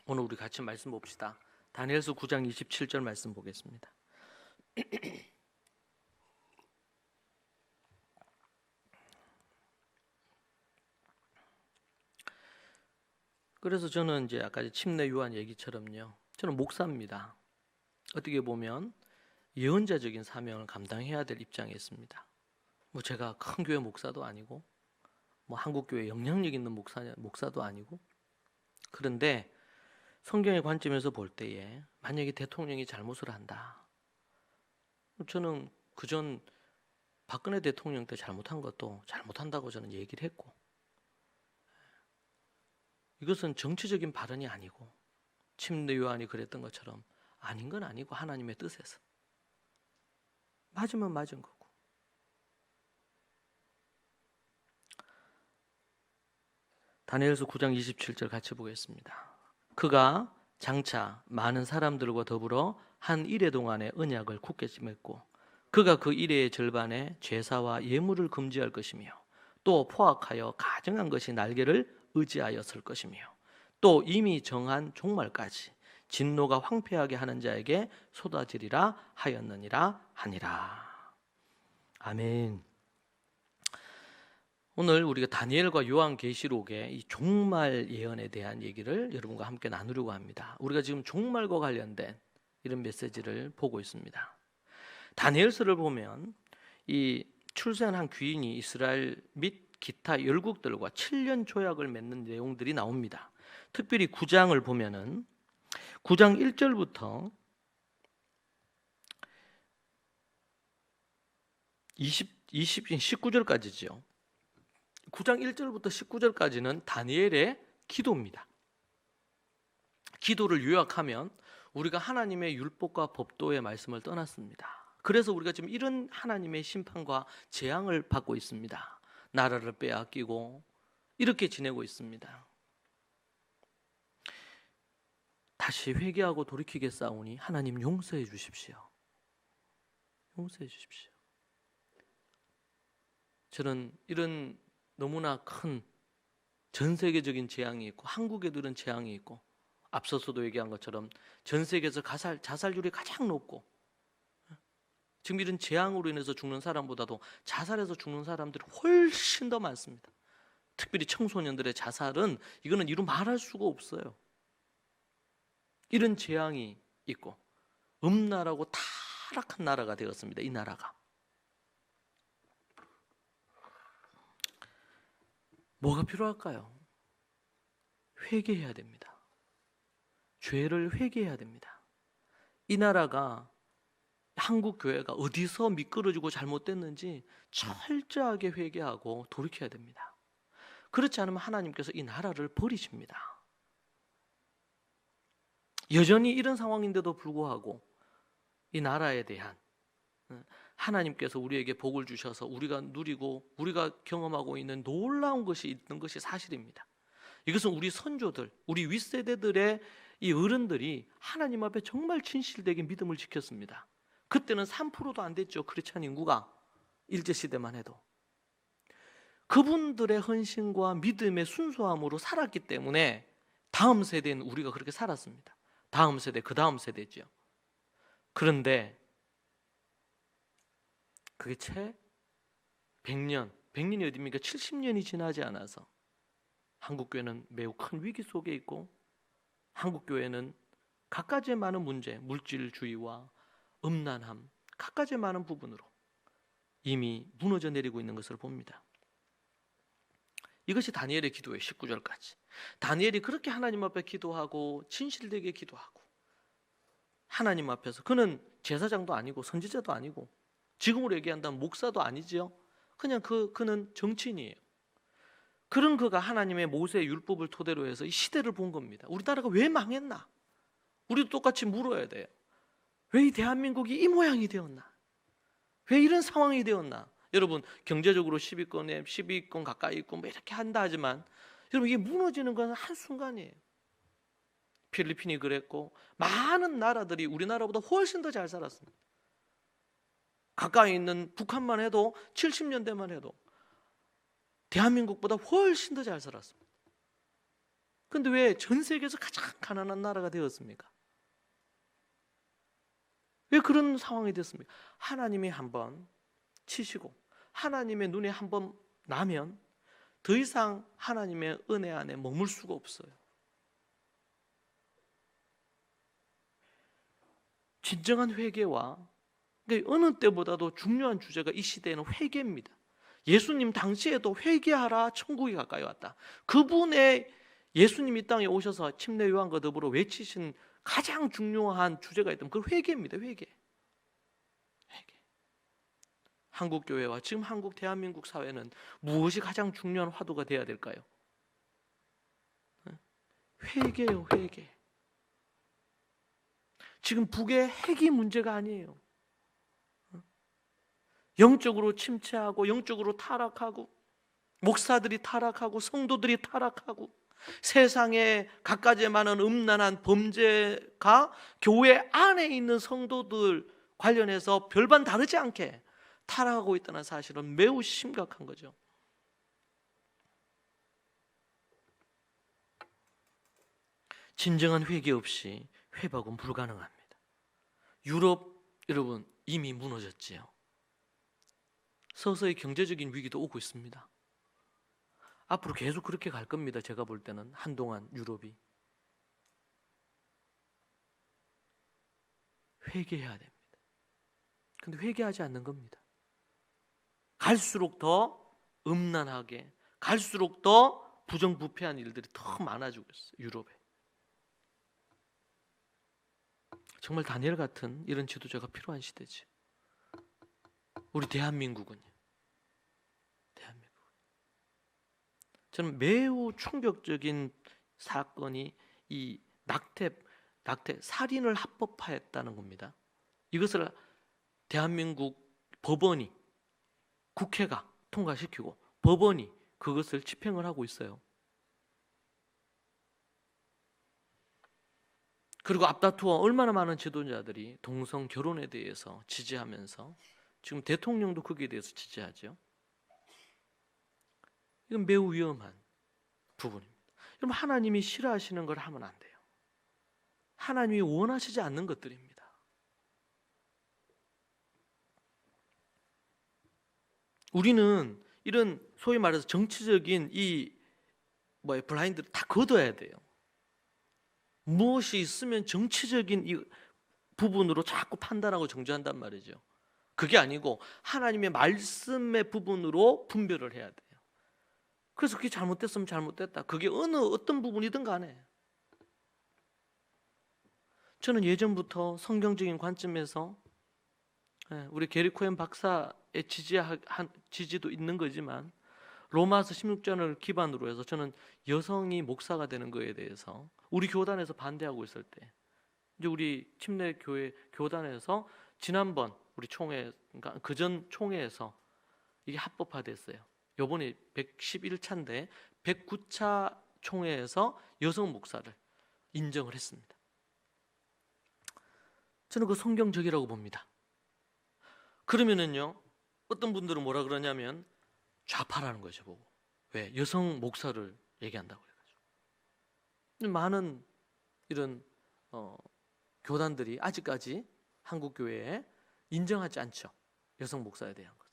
오늘 우리 같이 말씀 봅시다. 다니엘서 9장 27절 말씀 보겠습니다. 그래서 저는 이제 아까 침례 요한 얘기처럼요, 저는 목사입니다. 어떻게 보면 예언자적인 사명을 감당해야 될 입장에 있습니다. 뭐 제가 큰 교회 목사도 아니고 뭐 한국 교회 영향력 있는 목사도 아니고, 그런데 성경의 관점에서 볼 때에 만약에 대통령이 잘못을 한다, 저는 그전 박근혜 대통령 때 잘못한 것도 잘못한다고 저는 얘기를 했고, 이것은 정치적인 발언이 아니고 침례 요한이 그랬던 것처럼 아닌 건 아니고 하나님의 뜻에서 맞으면 맞은 거고. 다니엘서 9장 27절 같이 보겠습니다. 그가 장차 많은 사람들과 더불어 한 이레 동안의 언약을 굳게 맺고 그가 그 이레의 절반에 제사와 예물을 금지할 것이며 또 포악하여 가증한 것이 날개를 의지하였을 것이며 또 이미 정한 종말까지 진노가 황폐하게 하는 자에게 쏟아지리라 하였느니라 하니라. 아멘. 오늘 우리가 다니엘과 요한계시록의 이 종말 예언에 대한 얘기를 여러분과 함께 나누려고 합니다. 우리가 지금 종말과 관련된 이런 메시지를 보고 있습니다. 다니엘서를 보면 이 출세한 한 귀인이 이스라엘 및 기타 열국들과 7년 조약을 맺는 내용들이 나옵니다. 특별히 9장을 보면은 9장 1절부터 19절까지죠. 9장 1절부터 19절까지는 다니엘의 기도입니다. 기도를 요약하면 우리가 하나님의 율법과 법도의 말씀을 떠났습니다. 그래서 우리가 지금 이런 하나님의 심판과 재앙을 받고 있습니다. 나라를 빼앗기고 이렇게 지내고 있습니다. 다시 회개하고 돌이키겠사오니 하나님 용서해 주십시오. 용서해 주십시오. 저는 이런 너무나 큰 전 세계적인 재앙이 있고 한국에도 이런 재앙이 있고, 앞서서도 얘기한 것처럼 전 세계에서 자살률이 가장 높고, 지금 이런 재앙으로 인해서 죽는 사람보다도 자살해서 죽는 사람들이 훨씬 더 많습니다. 특별히 청소년들의 자살은 이거는 이루 말할 수가 없어요. 이런 재앙이 있고 음란하고 타락한 나라가 되었습니다. 이 나라가. 뭐가 필요할까요? 회개해야 됩니다. 죄를 회개해야 됩니다. 이 나라가, 한국 교회가 어디서 미끄러지고 잘못됐는지 철저하게 회개하고 돌이켜야 됩니다. 그렇지 않으면 하나님께서 이 나라를 버리십니다. 여전히 이런 상황인데도 불구하고 이 나라에 대한 하나님께서 우리에게 복을 주셔서 우리가 누리고 우리가 경험하고 있는 놀라운 것이 있는 것이 사실입니다. 이것은 우리 선조들, 우리 윗세대들의 이 어른들이 하나님 앞에 정말 진실되게 믿음을 지켰습니다. 그때는 3%도 안 됐죠. 크리스찬 인구가 일제시대만 해도. 그분들의 헌신과 믿음의 순수함으로 살았기 때문에 다음 세대는 우리가 그렇게 살았습니다. 다음 세대, 그 다음 세대죠. 그런데 그게 채 100년이 어디입니까? 70년이 지나지 않아서 한국교회는 매우 큰 위기 속에 있고, 한국교회는 갖가지의 많은 문제, 물질주의와 음란함, 갖가지의 많은 부분으로 이미 무너져 내리고 있는 것을 봅니다. 이것이 다니엘의 기도예요. 19절까지. 다니엘이 그렇게 하나님 앞에 기도하고 진실되게 기도하고, 하나님 앞에서 그는 제사장도 아니고 선지자도 아니고 지금으로 얘기한다면 목사도 아니지요. 그냥 그는 정치인이에요. 그런 그가 하나님의 모세의 율법을 토대로 해서 이 시대를 본 겁니다. 우리나라가 왜 망했나? 우리도 똑같이 물어야 돼요. 왜 이 대한민국이 이 모양이 되었나? 왜 이런 상황이 되었나? 여러분, 경제적으로 10위권 가까이 있고 뭐 이렇게 한다 하지만, 여러분, 이게 무너지는 건 한순간이에요. 필리핀이 그랬고 많은 나라들이 우리나라보다 훨씬 더 잘 살았습니다. 가까이 있는 북한만 해도 70년대만 해도 대한민국보다 훨씬 더 잘 살았습니다. 근데 왜 전 세계에서 가장 가난한 나라가 되었습니까? 왜 그런 상황이 됐습니까? 하나님이 한번 치시고 하나님의 눈에 한번 나면 더 이상 하나님의 은혜 안에 머물 수가 없어요. 진정한 회개와, 그러니까 어느 때보다도 중요한 주제가 이 시대에는 회개입니다. 예수님 당시에도 회개하라, 천국이 가까이 왔다. 그분의 예수님이 이 땅에 오셔서 침례 요한과 더불어 외치신 가장 중요한 주제가 있다면 그 회개입니다. 회개. 한국 교회와 지금 한국 대한민국 사회는 무엇이 가장 중요한 화두가 되어야 될까요? 회개요, 회개. 지금 북의 핵이 문제가 아니에요. 영적으로 침체하고 영적으로 타락하고 목사들이 타락하고 성도들이 타락하고 세상에 갖가지 많은 음란한 범죄가 교회 안에 있는 성도들 관련해서 별반 다르지 않게 타락하고 있다는 사실은 매우 심각한 거죠. 진정한 회개 없이 회복은 불가능합니다. 유럽 여러분 이미 무너졌지요. 서서히 경제적인 위기도 오고 있습니다. 앞으로 계속 그렇게 갈 겁니다. 제가 볼 때는 한동안 유럽이 회개해야 됩니다. 근데 회개하지 않는 겁니다. 갈수록 더 음란하게, 갈수록 더 부정부패한 일들이 더 많아지고 있어요. 유럽에. 정말 다니엘 같은 이런 지도자가 필요한 시대지. 우리 대한민국은요. 저는 매우 충격적인 사건이 이 낙태 살인을 합법화했다는 겁니다. 이것을 대한민국 법원이, 국회가 통과시키고 법원이 그것을 집행을 하고 있어요. 그리고 앞다투어 얼마나 많은 지도자들이 동성 결혼에 대해서 지지하면서 지금 대통령도 거기에 대해서 지지하죠. 이건 매우 위험한 부분입니다. 여러분, 하나님이 싫어하시는 걸 하면 안 돼요. 하나님이 원하시지 않는 것들입니다. 우리는 이런 소위 말해서 정치적인 이 블라인드를 다 걷어야 돼요. 무엇이 있으면 정치적인 이 부분으로 자꾸 판단하고 정죄한단 말이죠. 그게 아니고 하나님의 말씀의 부분으로 분별을 해야 돼요. 그래서 그게 잘못됐으면 잘못됐다. 그게 어떤 부분이든 간에. 저는 예전부터 성경적인 관점에서 우리 게리 코엔 박사의 지지도 있는 거지만 로마서 16장을 기반으로 해서 저는 여성이 목사가 되는 거에 대해서 우리 교단에서 반대하고 있을 때 이제 우리 침례교회 교단에서 지난번 우리 총회, 그러니까 그전 총회에서 이게 합법화됐어요. 요번에 111차인데 109차 총회에서 여성 목사를 인정을 했습니다. 저는 그 성경적이라고 봅니다. 그러면은요, 어떤 분들은 뭐라 그러냐면 좌파라는 거죠, 보고. 왜? 여성 목사를 얘기한다고 해가지고. 많은 이런 교단들이 아직까지 한국 교회에 인정하지 않죠. 여성 목사에 대한 것을.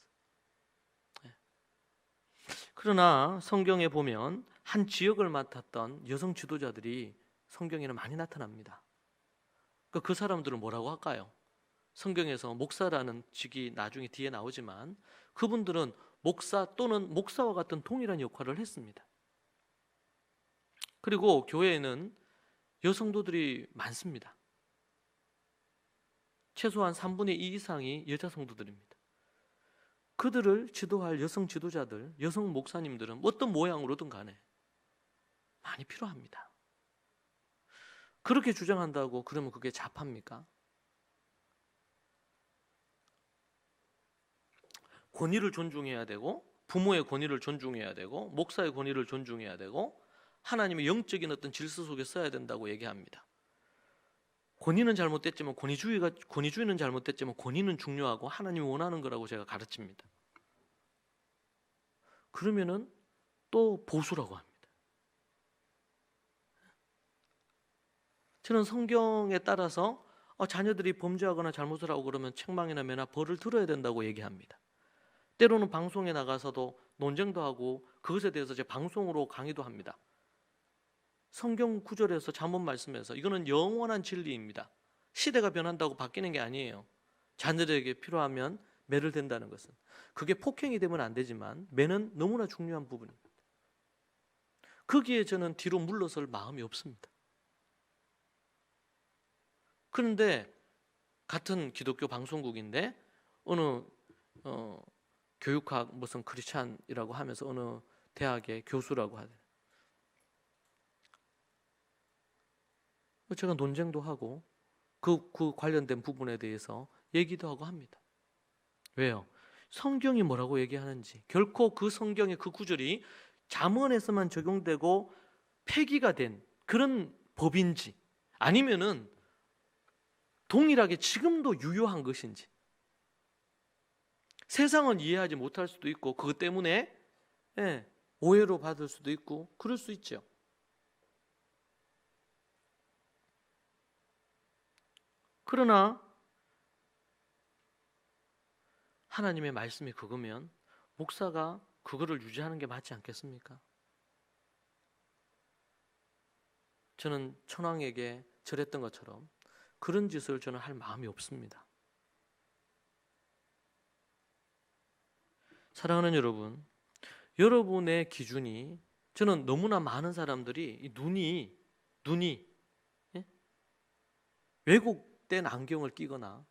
그러나 성경에 보면 한 지역을 맡았던 여성 지도자들이 성경에는 많이 나타납니다. 그 사람들은 뭐라고 할까요? 성경에서 목사라는 직이 나중에 뒤에 나오지만 그분들은 목사 또는 목사와 같은 동일한 역할을 했습니다. 그리고 교회에는 여성도들이 많습니다. 최소한 3분의 2 이상이 여자 성도들입니다. 그들을 지도할 여성 지도자들, 여성 목사님들은 어떤 모양으로든 간에 많이 필요합니다. 그렇게 주장한다고 그러면 그게 좌파입니까? 권위를 존중해야 되고 부모의 권위를 존중해야 되고 목사의 권위를 존중해야 되고 하나님의 영적인 어떤 질서 속에 써야 된다고 얘기합니다. 권위는 잘못됐지만 권위주의는 잘못됐지만 권위는 중요하고 하나님이 원하는 거라고 제가 가르칩니다. 그러면은 또 보수라고 합니다. 저는 성경에 따라서 자녀들이 범죄하거나 잘못을 하고 그러면 책망이나 매나 벌을 들어야 된다고 얘기합니다. 때로는 방송에 나가서도 논쟁도 하고 그것에 대해서 제 방송으로 강의도 합니다. 성경 구절에서 잘못 말씀해서 이거는 영원한 진리입니다. 시대가 변한다고 바뀌는 게 아니에요. 자녀들에게 필요하면 매를 된다는 것은, 그게 폭행이 되면 안 되지만 매는 너무나 중요한 부분입니다. 거기에 저는 뒤로 물러설 마음이 없습니다. 그런데 같은 기독교 방송국인데 어느 교육학 무슨 크리스찬이라고 하면서 어느 대학의 교수라고 하대. 제가 논쟁도 하고 그 관련된 부분에 대해서 얘기도 하고 합니다. 왜요? 성경이 뭐라고 얘기하는지, 결코 그 성경의 그 구절이 잠언에서만 적용되고 폐기가 된 그런 법인지, 아니면은 동일하게 지금도 유효한 것인지, 세상은 이해하지 못할 수도 있고 그것 때문에 오해로 받을 수도 있고 그럴 수 있죠. 그러나 하나님의 말씀이 그거면 목사가 그거를 유지하는 게 맞지 않겠습니까? 저는 천황에게 절했던 것처럼 그런 짓을 저는 할 마음이 없습니다. 사랑하는 여러분, 여러분의 기준이, 저는 너무나 많은 사람들이 이 눈이 왜곡된 안경을 끼거나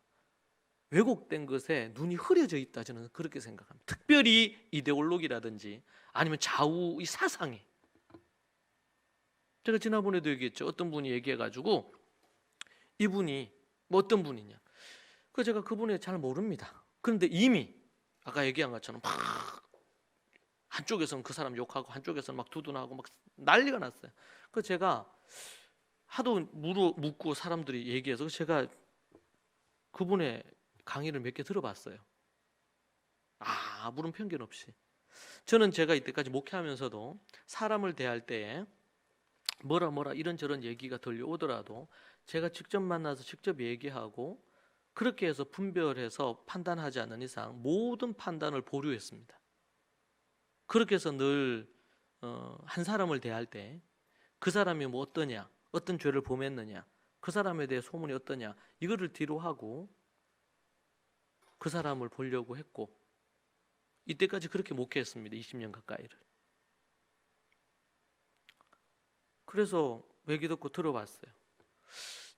왜곡된 것에 눈이 흐려져 있다, 저는 그렇게 생각합니다. 특별히 이데올로기라든지 아니면 좌우 이 사상에. 제가 지난번에도 얘기했죠. 어떤 분이 얘기해가지고 이분이 뭐 어떤 분이냐, 제가 그분을 잘 모릅니다. 그런데 이미 아까 얘기한 것처럼 막 한쪽에서는 그 사람 욕하고 한쪽에서는 막 두둔하고 막 난리가 났어요. 제가 하도 묻고 사람들이 얘기해서 제가 그분의 강의를 몇 개 들어봤어요. 아무런 편견 없이. 저는 제가 이때까지 목회하면서도 사람을 대할 때에 뭐라 이런저런 얘기가 들려오더라도 제가 직접 만나서 직접 얘기하고 그렇게 해서 분별해서 판단하지 않는 이상 모든 판단을 보류했습니다. 그렇게 해서 늘 한 사람을 대할 때 그 사람이 뭐 어떠냐, 어떤 죄를 범했느냐, 그 사람에 대해 소문이 어떠냐, 이거를 뒤로 하고 그 사람을 보려고 했고, 이때까지 그렇게 목회했습니다. 20년 가까이를. 그래서 얘기 듣고 들어봤어요.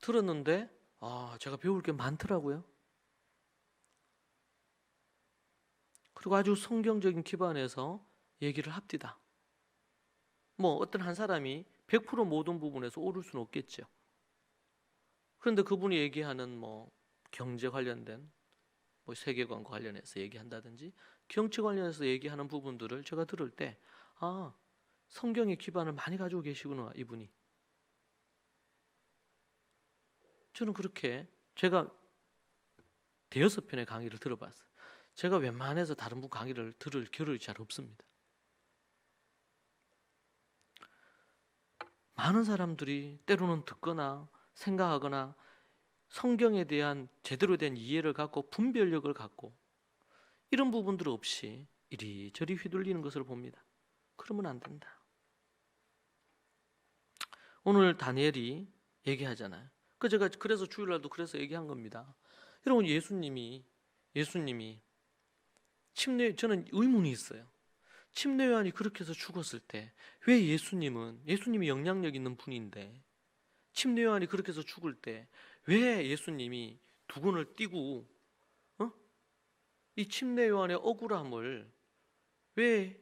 들었는데 제가 배울 게 많더라고요. 그리고 아주 성경적인 기반에서 얘기를 합디다. 뭐 어떤 한 사람이 100% 모든 부분에서 옳을 수는 없겠죠. 그런데 그분이 얘기하는 뭐 경제 관련된 뭐 세계관과 관련해서 얘기한다든지 정치 관련해서 얘기하는 부분들을 제가 들을 때 성경의 기반을 많이 가지고 계시구나, 이분이. 저는 그렇게 제가 5편의 강의를 들어봤어요. 제가 웬만해서 다른 분 강의를 들을 겨를이 잘 없습니다. 많은 사람들이 때로는 듣거나 생각하거나 성경에 대한 제대로 된 이해를 갖고 분별력을 갖고 이런 부분들 없이 이리저리 휘둘리는 것을 봅니다. 그러면 안 된다. 오늘 다니엘이 얘기하잖아요. 제가 그래서 주일날도 그래서 얘기한 겁니다. 여러분, 예수님이 저는 의문이 있어요. 침례 요한이 그렇게 해서 죽었을 때 왜 예수님이 영향력 있는 분인데 침례 요한이 그렇게 해서 죽을 때 왜 예수님이 두건을 띄고 이 침례 요한의 억울함을 왜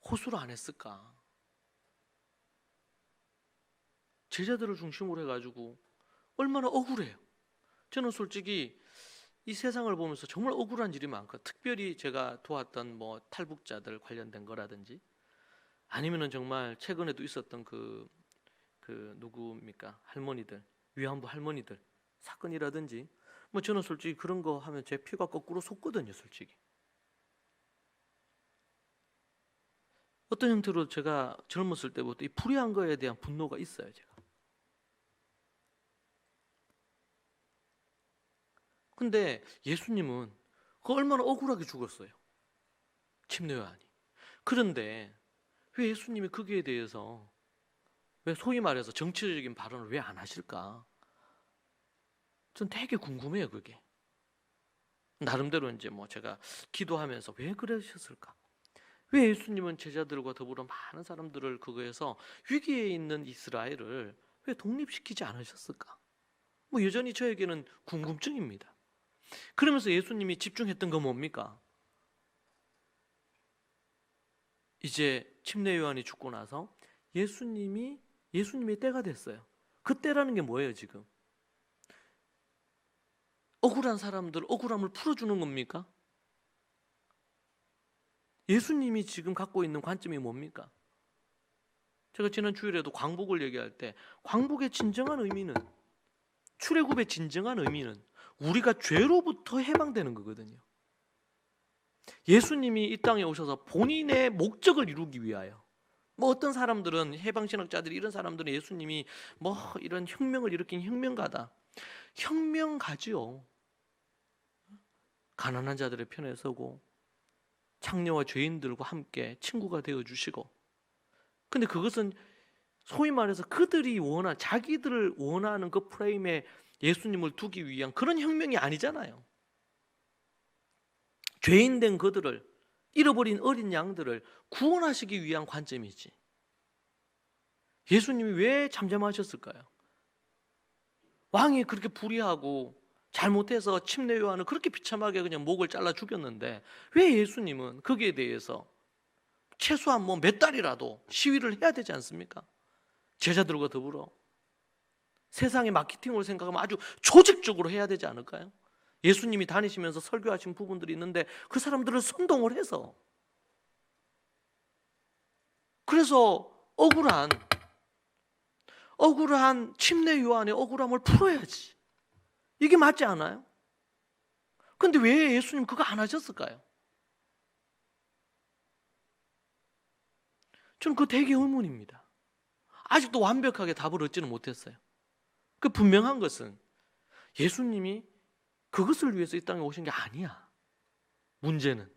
호소를 안 했을까? 제자들을 중심으로 해가지고 얼마나 억울해요. 저는 솔직히 이 세상을 보면서 정말 억울한 일이 많고, 특별히 제가 도왔던 뭐 탈북자들 관련된 거라든지 아니면은 정말 최근에도 있었던 그 누구입니까? 할머니들, 위안부 할머니들 사건이라든지, 뭐 저는 솔직히 그런 거 하면 제 피가 거꾸로 솟거든요, 솔직히. 어떤 형태로 제가 젊었을 때부터 이 불의한 거에 대한 분노가 있어요, 제가. 근데 예수님은 그 얼마나 억울하게 죽었어요, 침례 요한이. 그런데 왜 예수님이 거기에 대해서 왜 소위 말해서 정치적인 발언을 왜 안 하실까? 전 되게 궁금해요, 그게. 나름대로 이제 뭐 제가 기도하면서 왜 그러셨을까? 왜 예수님은 제자들과 더불어 많은 사람들을 그거에서 위기에 있는 이스라엘을 왜 독립시키지 않으셨을까? 뭐 여전히 저에게는 궁금증입니다. 그러면서 예수님이 집중했던 건 뭡니까? 이제 침례 요한이 죽고 나서 예수님의 때가 됐어요. 그 때라는 게 뭐예요, 지금? 억울한 사람들 억울함을 풀어주는 겁니까? 예수님이 지금 갖고 있는 관점이 뭡니까? 제가 지난 주일에도 광복을 얘기할 때 광복의 진정한 의미는, 출애굽의 진정한 의미는 우리가 죄로부터 해방되는 거거든요. 예수님이 이 땅에 오셔서 본인의 목적을 이루기 위하여, 뭐 어떤 사람들은, 해방신학자들이, 이런 사람들은 예수님이 뭐 이런 혁명을 일으킨 혁명가다. 혁명가지요. 가난한 자들의 편에 서고 창녀와 죄인들과 함께 친구가 되어주시고. 근데 그것은 소위 말해서 그들이 자기들을 원하는 그 프레임에 예수님을 두기 위한 그런 혁명이 아니잖아요. 죄인된 그들을, 잃어버린 어린 양들을 구원하시기 위한 관점이지. 예수님이 왜 잠잠하셨을까요? 왕이 그렇게 불의하고 잘못해서 침례 요한을 그렇게 비참하게 그냥 목을 잘라 죽였는데 왜 예수님은 거기에 대해서 최소한 뭐 몇 달이라도 시위를 해야 되지 않습니까? 제자들과 더불어 세상의 마케팅을 생각하면 아주 조직적으로 해야 되지 않을까요? 예수님이 다니시면서 설교하신 부분들이 있는데 그 사람들을 선동을 해서, 그래서 억울한 침례 요한의 억울함을 풀어야지. 이게 맞지 않아요? 근데 왜 예수님 그거 안 하셨을까요? 저는 그거 되게 의문입니다. 아직도 완벽하게 답을 얻지는 못했어요. 그 분명한 것은 예수님이 그것을 위해서 이 땅에 오신 게 아니야. 문제는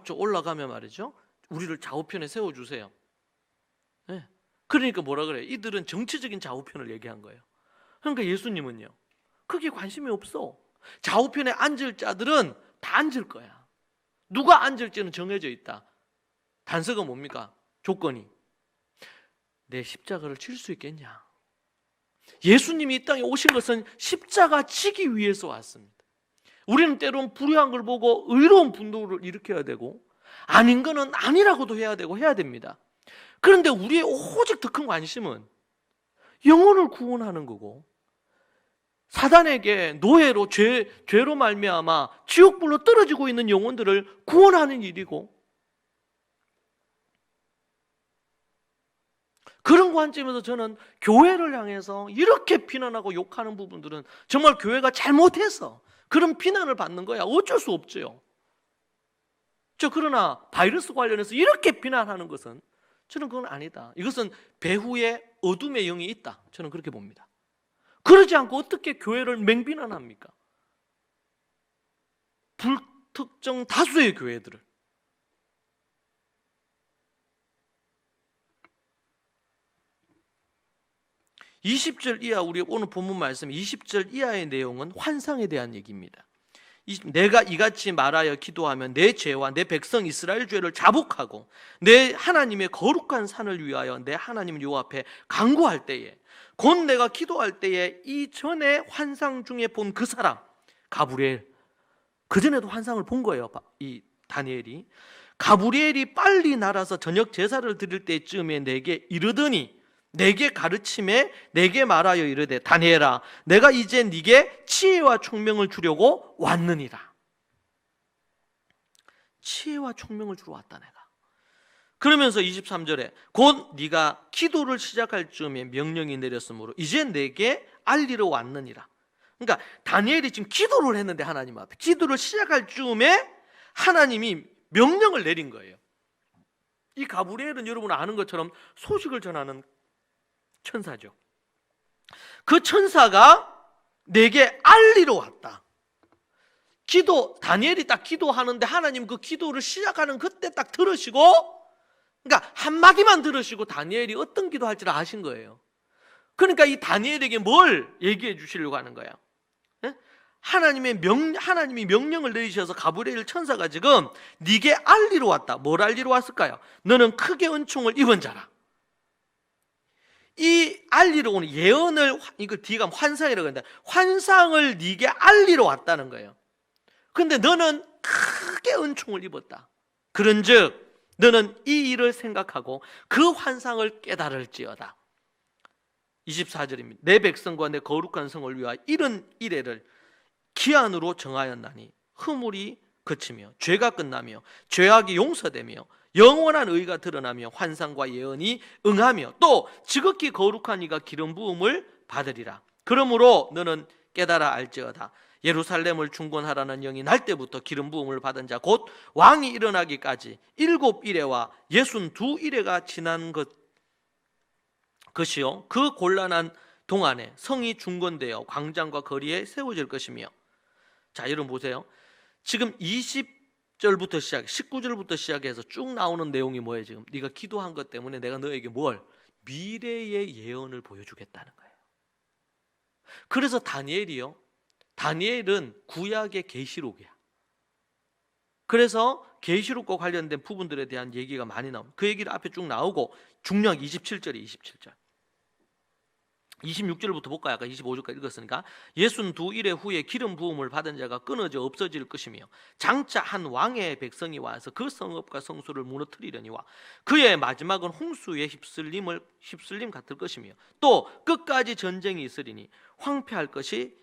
저 올라가면 말이죠, 우리를 좌우편에 세워주세요. 네. 그러니까 뭐라 그래요? 이들은 정치적인 좌우편을 얘기한 거예요. 그러니까 예수님은요, 그게 관심이 없어. 좌우편에 앉을 자들은 다 앉을 거야. 누가 앉을지는 정해져 있다. 단서가 뭡니까? 조건이. 내 십자가를 칠 수 있겠냐? 예수님이 이 땅에 오신 것은 십자가 지기 위해서 왔습니다. 우리는 때론 불의한 걸 보고 의로운 분노를 일으켜야 되고, 아닌 거는 아니라고도 해야 되고 해야 됩니다. 그런데 우리의 오직 더 큰 관심은 영혼을 구원하는 거고, 사단에게 노예로 죄로 말미암아 지옥불로 떨어지고 있는 영혼들을 구원하는 일이고, 그런 관점에서 저는 교회를 향해서 이렇게 비난하고 욕하는 부분들은 정말 교회가 잘못해서 그런 비난을 받는 거야. 어쩔 수 없죠. 그러나 바이러스 관련해서 이렇게 비난하는 것은 저는 그건 아니다. 이것은 배후에 어둠의 영이 있다. 저는 그렇게 봅니다. 그러지 않고 어떻게 교회를 맹비난합니까? 불특정 다수의 교회들을. 20절 이하, 우리 오늘 본문 말씀 20절 이하의 내용은 환상에 대한 얘기입니다. 내가 이같이 말하여 기도하면 내 죄와 내 백성 이스라엘 죄를 자복하고 내 하나님의 거룩한 산을 위하여 내 하나님 여호와 앞에 간구할 때에, 곧 내가 기도할 때에 이전에 환상 중에 본 그 사람 가브리엘, 그전에도 환상을 본 거예요. 이 다니엘이. 가브리엘이 빨리 날아서 저녁 제사를 드릴 때쯤에 내게 이르더니, 내게 가르침에 내게 말하여 이르되, 다니엘아, 내가 이제 네게 지혜와 총명을 주려고 왔느니라. 지혜와 총명을 주러 왔다 내가. 그러면서 23절에 곧 네가 기도를 시작할 즈음에 명령이 내렸으므로 이제 내게 알리러 왔느니라. 그러니까 다니엘이 지금 기도를 했는데, 하나님 앞에 기도를 시작할 즈음에 하나님이 명령을 내린 거예요. 이 가브리엘은 여러분 아는 것처럼 소식을 전하는 천사죠. 그 천사가 내게 알리러 왔다. 다니엘이 딱 기도하는데 하나님 그 기도를 시작하는 그때 딱 들으시고, 그러니까 한마디만 들으시고 다니엘이 어떤 기도할지를 아신 거예요. 그러니까 이 다니엘에게 뭘 얘기해 주시려고 하는 거예요? 하나님이 명령을 내리셔서 가브리엘 천사가 지금 네게 알리러 왔다. 뭘 알리러 왔을까요? 너는 크게 은총을 입은 자라. 이 알리러 오는 예언을, 이거 뒤가 환상이라고 하는데, 환상을 네게 알리러 왔다는 거예요. 근데 너는 크게 은총을 입었다. 그런즉 너는 이 일을 생각하고 그 환상을 깨달을지어다. 24절입니다. 내 백성과 내 거룩한 성을 위하여 이런 이래를 기한으로 정하였나니 허물이 그치며 죄가 끝나며 죄악이 용서되며 영원한 의가 드러나며 환상과 예언이 응하며 또 지극히 거룩한 이가 기름 부음을 받으리라. 그러므로 너는 깨달아 알지어다. 예루살렘을 중건하라는 영이 날 때부터 기름 부음을 받은 자 곧 왕이 일어나기까지 7이레와 62이레가 지난 것이요 그 곤란한 동안에 성이 중건되어 광장과 거리에 세워질 것이며. 자, 여러분 보세요. 지금 20절부터 19절부터 시작해서 쭉 나오는 내용이 뭐예요? 지금 네가 기도한 것 때문에 내가 너에게 뭘? 미래의 예언을 보여주겠다는 거예요. 그래서 다니엘은 구약의 계시록이야. 그래서 계시록과 관련된 부분들에 대한 얘기가 많이 나옵니다. 그 얘기를 앞에 쭉 나오고 중요한 27절이 27절. 26절부터 볼까요? 아까 25절까지 읽었으니까 62일의 후에 기름 부음을 받은 자가 끊어져 없어질 것이며 장차 한 왕의 백성이 와서 그 성읍과 성소를 무너뜨리려니와 그의 마지막은 홍수에 휩쓸림 같을 것이며 또 끝까지 전쟁이 있으리니 황폐할 것이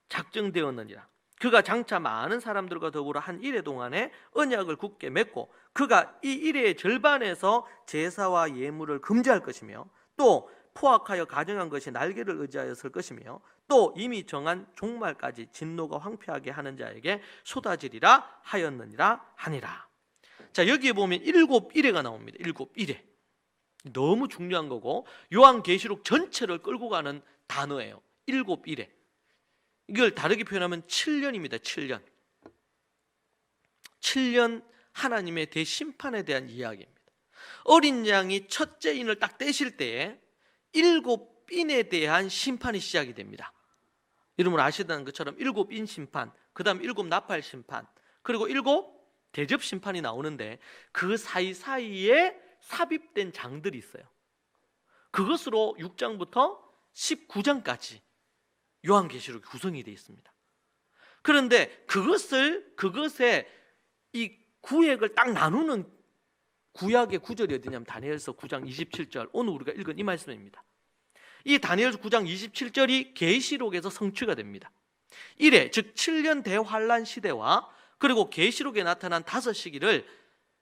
작정되었느니라. 그가 장차 많은 사람들과 더불어 한 이래 동안에 언약을 굳게 맺고 그가 이 이래의 절반에서 제사와 예물을 금지할 것이며 또 포악하여 가정한 것이 날개를 의지하여 설 것이며 또 이미 정한 종말까지 진노가 황폐하게 하는 자에게 쏟아지리라 하였느니라 하니라. 자, 여기에 보면 7이레가 나옵니다. 7이레. 너무 중요한 거고 요한계시록 전체를 끌고 가는 단어예요. 7이레. 이걸 다르게 표현하면 7년입니다. 7년. 7년 하나님의 대심판에 대한 이야기입니다. 어린 양이 첫째 인을 딱 떼실 때에 7인에 대한 심판이 시작이 됩니다. 여러분 아시다는 것처럼 7인 심판, 그 다음 7나팔 심판, 그리고 7 대접 심판이 나오는데 그 사이사이에 삽입된 장들이 있어요. 그것으로 6장부터 19장까지 요한계시록이 구성이 되어 있습니다. 그런데 그것에 이 구획을 딱 나누는 구약의 구절이 어디냐면 다니엘서 9장 27절, 오늘 우리가 읽은 이 말씀입니다. 이 다니엘서 9장 27절이 계시록에서 성취가 됩니다. 이래 즉 7년 대환란 시대와 그리고 계시록에 나타난 5시기를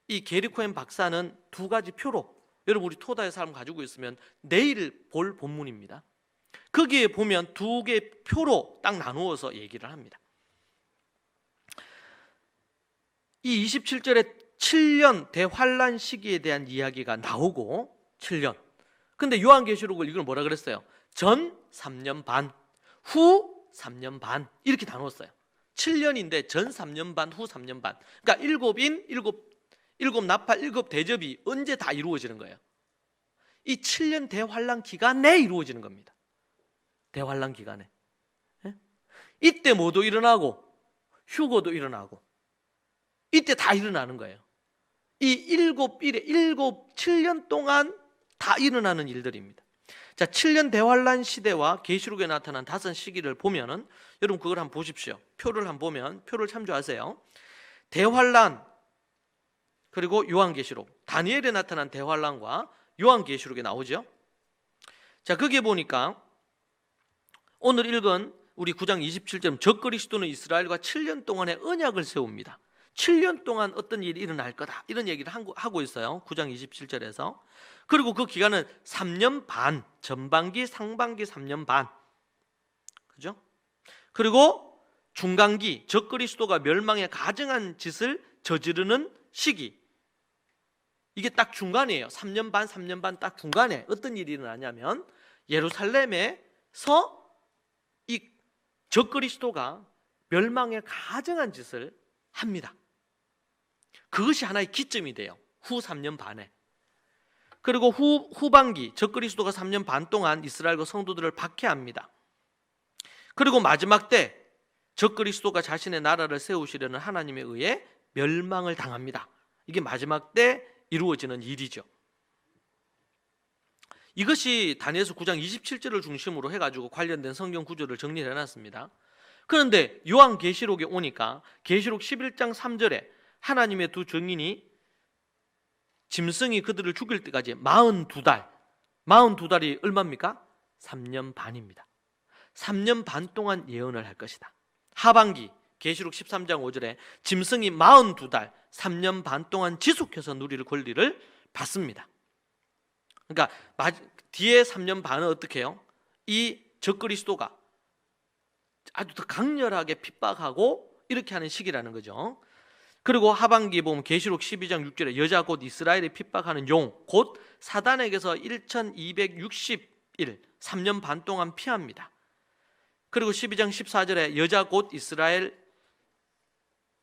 이 게리코엔 박사는 2가지 표로, 여러분 우리 토다의 삶 가지고 있으면 내일 볼 본문입니다. 거기에 보면 2개의 표로 딱 나누어서 얘기를 합니다. 이 27절에 7년 대환란 시기에 대한 이야기가 나오고 7년. 근데 요한계시록을 이걸 뭐라 그랬어요? 전 3년 반, 후 3년 반 이렇게 나눴어요. 7년인데 전 3년 반, 후 3년 반. 그러니까 7인, 7 나팔, 7 대접이 언제 다 이루어지는 거예요? 이 7년 대환란 기간에 이루어지는 겁니다. 대환란 기간에. 이때 뭐도 일어나고 휴거도 일어나고 이때 다 일어나는 거예요. 이 7년 동안 다 일어나는 일들입니다. 자, 7년 대환란 시대와 계시록에 나타난 5시기를 보면은 여러분 그걸 한번 보십시오. 표를 한번 보면 표를 참조하세요. 대환란 그리고 요한계시록, 다니엘에 나타난 대환란과 요한계시록에 나오죠. 자, 거기에 보니까 오늘 읽은 우리 9장 27절 적그리스도는 이스라엘과 7년 동안의 언약을 세웁니다. 7년 동안 어떤 일이 일어날 거다 이런 얘기를 하고 있어요. 9장 27절에서. 그리고 그 기간은 3년 반, 전반기, 상반기 3년 반, 그죠? 그리고 중간기, 적그리스도가 멸망에 가증한 짓을 저지르는 시기, 이게 딱 중간이에요. 3년 반, 3년 반 딱 중간에 어떤 일이 일어나냐면 예루살렘에서 이 적그리스도가 멸망에 가증한 짓을 합니다. 그것이 하나의 기점이 돼요. 후 3년 반에. 그리고 후반기 적그리스도가 3년 반 동안 이스라엘과 성도들을 박해합니다. 그리고 마지막 때 적그리스도가 자신의 나라를 세우시려는 하나님에 의해 멸망을 당합니다. 이게 마지막 때 이루어지는 일이죠. 이것이 다니엘서 9장 27절을 중심으로 해가지고 관련된 성경 구조를 정리를 해놨습니다. 그런데 요한계시록에 오니까 계시록 11장 3절에 하나님의 두 증인이 짐승이 그들을 죽일 때까지 42달이 얼마입니까? 3년 반입니다. 3년 반 동안 예언을 할 것이다. 하반기 계시록 13장 5절에 짐승이 42달 3년 반 동안 지속해서 누릴 권리를 받습니다. 그러니까 뒤에 3년 반은 어떻게 해요? 이 적그리스도가 아주 더 강렬하게 핍박하고 이렇게 하는 시기라는 거죠. 그리고 하반기에 보면 계시록 12장 6절에 여자 곧 이스라엘에 핍박하는 용 곧 사단에게서 1260일 3년 반 동안 피합니다. 그리고 12장 14절에 여자 곧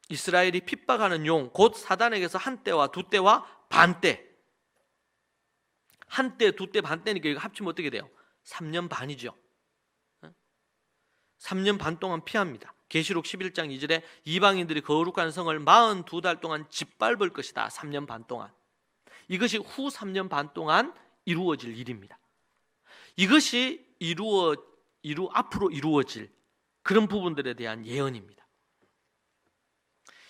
이스라엘이 핍박하는 용 곧 사단에게서 한 때와 두 때와 반 때, 한 때, 두 때, 반 때니까 이거 합치면 어떻게 돼요? 3년 반이죠. 3년 반 동안 피합니다. 계시록 11장 2절에 이방인들이 거룩한 성을 42달 동안 짓밟을 것이다. 3년 반 동안. 이것이 후 3년 반 동안 이루어질 일입니다. 이것이 앞으로 이루어질 그런 부분들에 대한 예언입니다.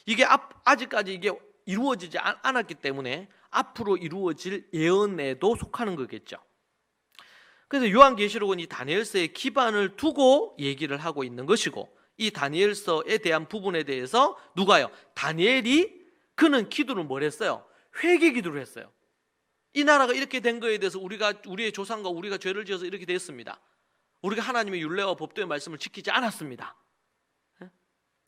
이게 아직까지 이게 이루어지지 않았기 때문에 앞으로 이루어질 예언에도 속하는 거겠죠. 그래서 요한계시록은 이 다니엘서에 기반을 두고 얘기를 하고 있는 것이고, 이 다니엘서에 대한 부분에 대해서 누가요? 다니엘이 그는 기도를 뭘 했어요? 회개 기도를 했어요. 이 나라가 이렇게 된 거에 대해서 우리의 조상과 우리가 죄를 지어서 이렇게 됐습니다. 우리가 하나님의 율례와 법도의 말씀을 지키지 않았습니다.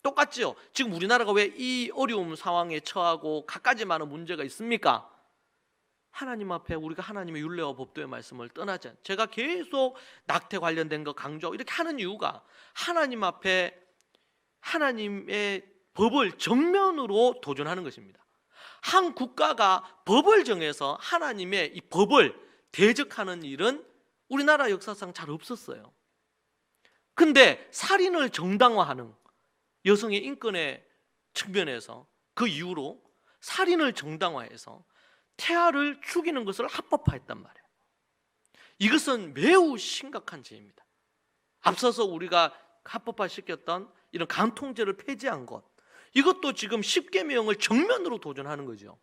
똑같죠? 지금 우리나라가 왜 이 어려운 상황에 처하고 갖가지 많은 문제가 있습니까? 하나님 앞에 우리가 하나님의 율례와 법도의 말씀을 떠나지 않아요. 제가 계속 낙태 관련된 거 강조하고 이렇게 하는 이유가 하나님 앞에 하나님의 법을 정면으로 도전하는 것입니다. 한 국가가 법을 정해서 하나님의 이 법을 대적하는 일은 우리나라 역사상 잘 없었어요. 근데 살인을 정당화하는 여성의 인권의 측면에서 그 이후로 살인을 정당화해서 태아를 죽이는 것을 합법화했단 말이에요. 이것은 매우 심각한 죄입니다. 앞서서 우리가 합법화시켰던 이런 간통죄를 폐지한 것, 이것도 지금 십계명을 정면으로 도전하는 거죠.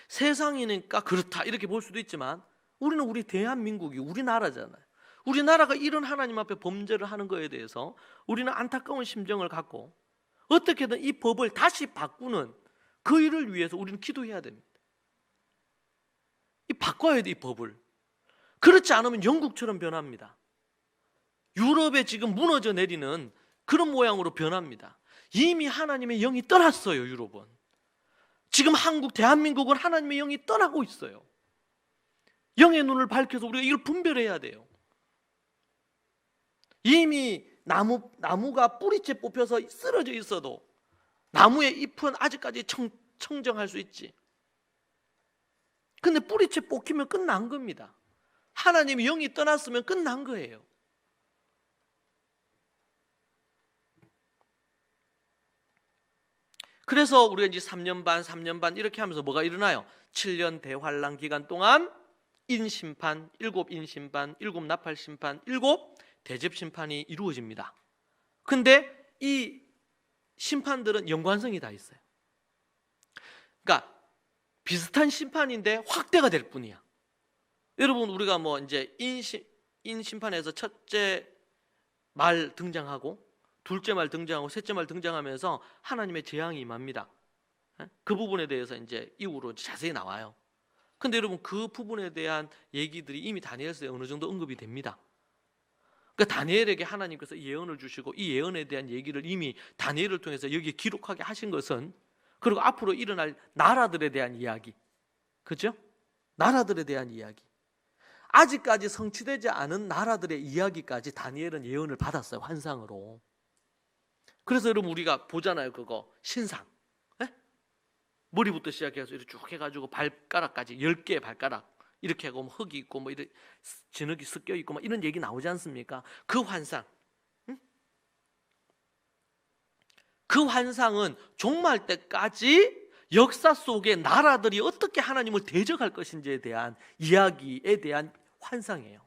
세상이니까 그렇다 이렇게 볼 수도 있지만 우리는 우리 대한민국이 우리나라잖아요. 우리나라가 이런 하나님 앞에 범죄를 하는 거에 대해서 우리는 안타까운 심정을 갖고 어떻게든 이 법을 다시 바꾸는 그 일을 위해서 우리는 기도해야 됩니다. 바꿔야 돼, 이 법을. 그렇지 않으면 영국처럼 변합니다. 유럽에 지금 무너져 내리는 그런 모양으로 변합니다. 이미 하나님의 영이 떠났어요, 유럽은. 지금 한국, 대한민국은 하나님의 영이 떠나고 있어요. 영의 눈을 밝혀서 우리가 이걸 분별해야 돼요. 이미 나무가 뿌리째 뽑혀서 쓰러져 있어도 나무의 잎은 아직까지 청정할 수 있지. 근데 뿌리째 뽑히면 끝난 겁니다. 하나님의 영이 떠났으면 끝난 거예요. 그래서 우리가 이제 3년 반 이렇게 하면서 뭐가 일어나요? 7년 대환란 기간 동안 인심판, 7인심판, 7나팔심판, 7대접심판이 이루어집니다. 근데 이 심판들은 연관성이 다 있어요. 그러니까 비슷한 심판인데 확대가 될 뿐이야. 여러분, 우리가 뭐 이제 인심판에서 첫째 말 등장하고 둘째 말 등장하고 셋째 말 등장하면서 하나님의 재앙이 임합니다. 그 부분에 대해서 이제 이후로 자세히 나와요. 근데 여러분, 그 부분에 대한 얘기들이 이미 다니엘서에 어느 정도 언급이 됩니다. 그러니까 다니엘에게 하나님께서 예언을 주시고 이 예언에 대한 얘기를 이미 다니엘을 통해서 여기에 기록하게 하신 것은, 그리고 앞으로 일어날 나라들에 대한 이야기, 그죠? 나라들에 대한 이야기. 아직까지 성취되지 않은 나라들의 이야기까지 다니엘은 예언을 받았어요. 환상으로. 그래서 여러분 우리가 보잖아요. 그거 신상. 네? 머리부터 시작해서 이렇게 쭉 해가지고 발가락까지 10개의 발가락 이렇게 하고 뭐 흙이 있고 뭐 이렇게 진흙이 섞여 있고 뭐 이런 얘기 나오지 않습니까? 그 환상. 응? 그 환상은 종말 때까지 역사 속에 나라들이 어떻게 하나님을 대적할 것인지에 대한 이야기에 대한 환상이에요.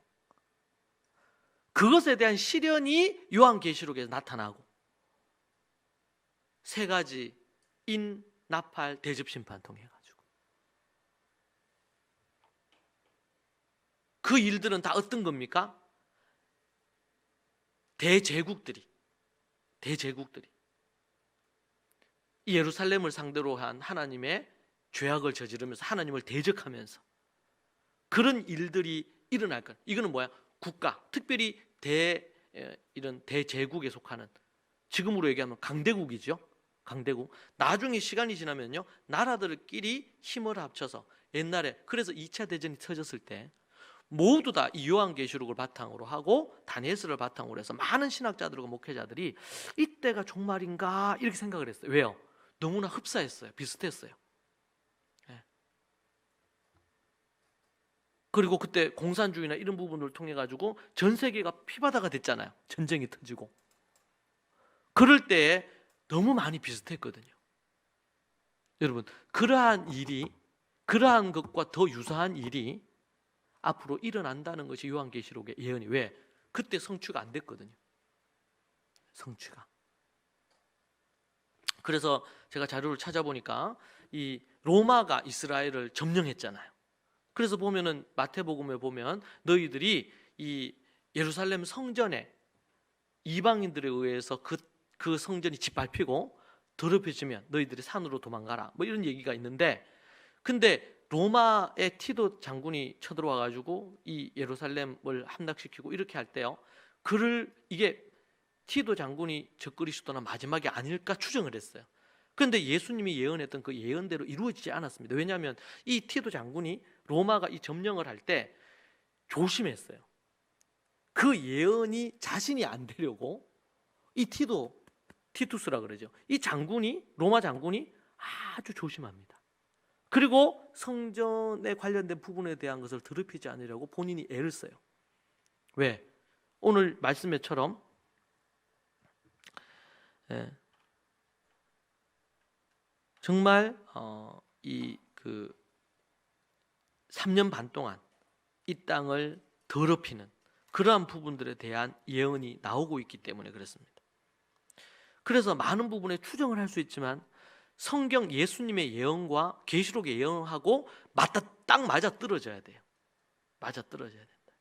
그것에 대한 시련이 요한계시록에서 나타나고 세 가지 인, 나팔, 대접, 심판 통해 가지고 그 일들은 다 어떤 겁니까? 대제국들이 이 예루살렘을 상대로 한 하나님의 죄악을 저지르면서 하나님을 대적하면서 그런 일들이 일어날 것. 이거는 뭐야? 국가, 특별히 이런 대제국에 속하는 지금으로 얘기하면 강대국이죠. 강대국. 나중에 시간이 지나면요, 나라들끼리 힘을 합쳐서 옛날에 그래서 2차 대전이 터졌을 때 모두 다 이 요한계시록을 바탕으로 하고 다니엘서를 바탕으로 해서 많은 신학자들과 목회자들이 이때가 종말인가 이렇게 생각을 했어요. 왜요? 너무나 흡사했어요. 비슷했어요. 네. 그리고 그때 공산주의나 이런 부분을 통해 가지고 전 세계가 피바다가 됐잖아요. 전쟁이 터지고. 그럴 때에 너무 많이 비슷했거든요. 여러분, 그러한 것과 더 유사한 일이 앞으로 일어난다는 것이 요한계시록의 예언이. 왜? 그때 성취가 안 됐거든요. 성취가. 그래서 제가 자료를 찾아보니까 이 로마가 이스라엘을 점령했잖아요. 그래서 보면은 마태복음에 보면 너희들이 이 예루살렘 성전에 이방인들에 의해서 그 성전이 짓밟히고 더럽혀지면 너희들이 산으로 도망가라 뭐 이런 얘기가 있는데, 근데 로마의 티도 장군이 쳐들어와 가지고 이 예루살렘을 함락시키고 이렇게 할 때요, 이게 티도 장군이 적그리스도나 마지막이 아닐까 추정을 했어요. 그런데 예수님이 예언했던 그 예언대로 이루어지지 않았습니다. 왜냐하면 이 티도 장군이 로마가 이 점령을 할 때 조심했어요. 그 예언이 자신이 안 되려고 이 티투스라 그러죠. 이 로마 장군이 아주 조심합니다. 그리고 성전에 관련된 부분에 대한 것을 더럽히지 않으려고 본인이 애를 써요. 왜? 오늘 말씀에처럼 정말 이 3년 반 동안 이 땅을 더럽히는 그러한 부분들에 대한 예언이 나오고 있기 때문에 그렇습니다. 그래서 많은 부분에 추정을 할 수 있지만 성경 예수님의 예언과 계시록의 예언하고 딱 맞아 떨어져야 돼요. 맞아 떨어져야 된다.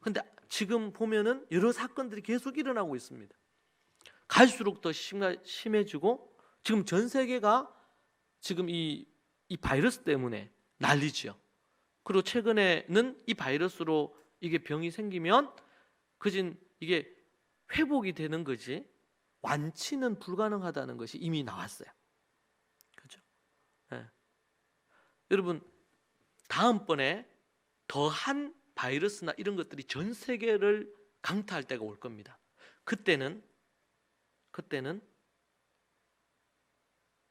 그런데 지금 보면은 여러 사건들이 계속 일어나고 있습니다. 갈수록 더 심해지고 지금 전 세계가 지금 이 바이러스 때문에 난리지요. 그리고 최근에는 이 바이러스로 이게 병이 생기면 이게 회복이 되는 거지 완치는 불가능하다는 것이 이미 나왔어요. 그렇죠? 네. 여러분, 다음번에 더한 바이러스나 이런 것들이 전 세계를 강타할 때가 올 겁니다. 그때는